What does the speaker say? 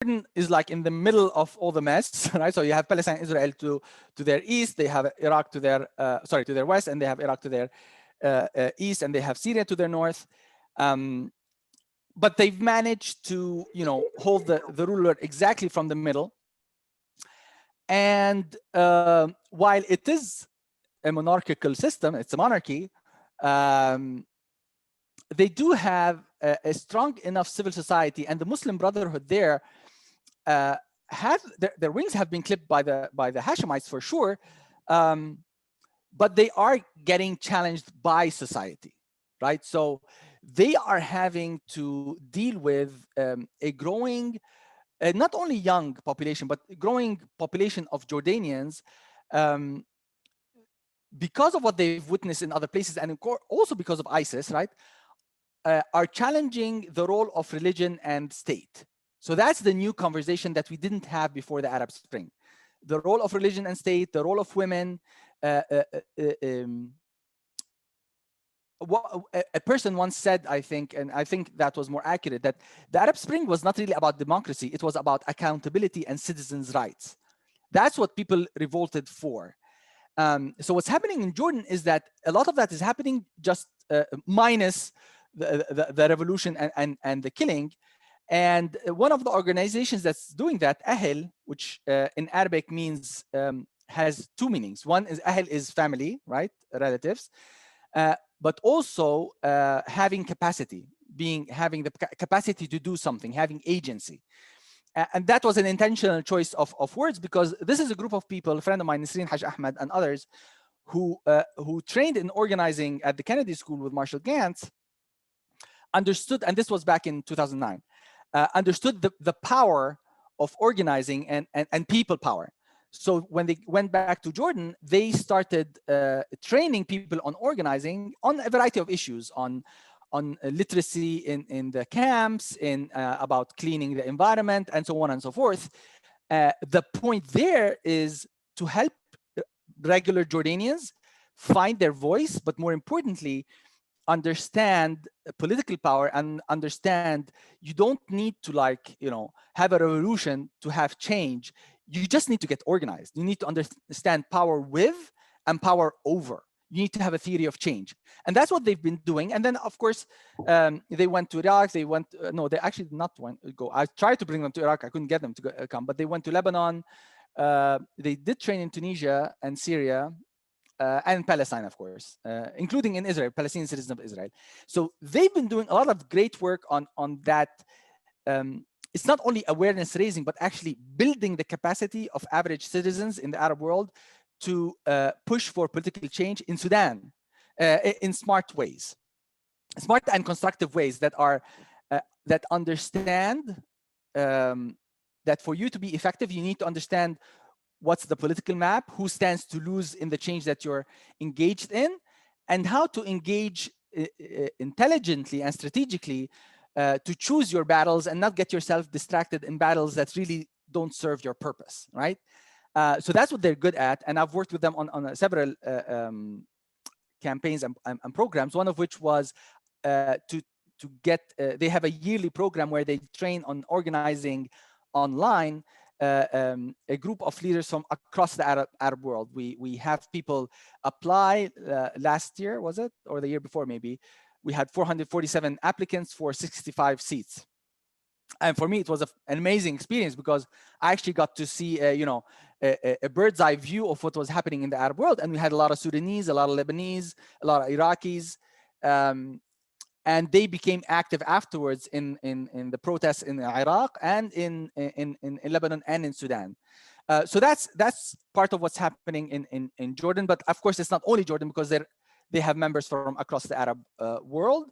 Jordan is like in the middle of all the mess, right? So you have Palestine, Israel to their east, they have Iraq to their to their west, and they have Iraq to their east, and they have Syria to their north. But they've managed to, hold the ruler exactly from the middle. And while it is a monarchical system, it's a monarchy, they do have a strong enough civil society, and the Muslim Brotherhood there have their wings have been clipped by the Hashemites for sure, but they are getting challenged by society, right? So they are having to deal with a growing, not only young population, but growing population of Jordanians, because of what they've witnessed in other places, and also because of ISIS, right? Are challenging the role of religion and state. So that's the new conversation that we didn't have before the Arab Spring. The role of religion and state, the role of women. What a person once said, I think, and I think that was more accurate, that the Arab Spring was not really about democracy. It was about accountability and citizens' rights. That's what people revolted for. So what's happening in Jordan is that a lot of that is happening just minus the revolution and the killing. And one of the organizations that's doing that, Ahl, which in Arabic means, has two meanings. One is Ahl is family, right? Relatives. But also having capacity, having the capacity to do something, having agency. And that was an intentional choice of words, because this is a group of people, a friend of mine, Nisreen Haj Ahmed and others, who trained in organizing at the Kennedy School with Marshall Gantz, understood, and this was back in 2009, understood the power of organizing and people power. So when they went back to Jordan, they started training people on organizing on a variety of issues, on literacy in the camps, about cleaning the environment, and so on and so forth. The point there is to help regular Jordanians find their voice, but more importantly, understand political power and understand you don't need to have a revolution to have change. You just need to get organized. You need to understand power with and power over. You need to have a theory of change. And that's what they've been doing. And then, of course, they went to Iraq. They went, no, they actually did not go. I tried to bring them to Iraq. I couldn't get them to come, but they went to Lebanon. They did train in Tunisia and Syria. And Palestine, of course, including in Israel, Palestinian citizens of Israel. So they've been doing a lot of great work on that. It's not only awareness raising, but actually building the capacity of average citizens in the Arab world to push for political change in Sudan in smart ways, smart and constructive ways that are that understand that for you to be effective, you need to understand what's the political map, who stands to lose in the change that you're engaged in, and how to engage intelligently and strategically to choose your battles and not get yourself distracted in battles that really don't serve your purpose, right? So that's what they're good at. And I've worked with them on several campaigns and programs, one of which was to get, they have a yearly program where they train on organizing online a group of leaders from across the Arab world. We have people apply. Last year, was it? Or the year before, maybe. We had 447 applicants for 65 seats. And for me, it was an amazing experience because I actually got to see, a bird's eye view of what was happening in the Arab world. And we had a lot of Sudanese, a lot of Lebanese, a lot of Iraqis. And they became active afterwards in the protests in Iraq and in Lebanon and in Sudan. So that's part of what's happening in Jordan. But of course, it's not only Jordan, because they have members from across the Arab world.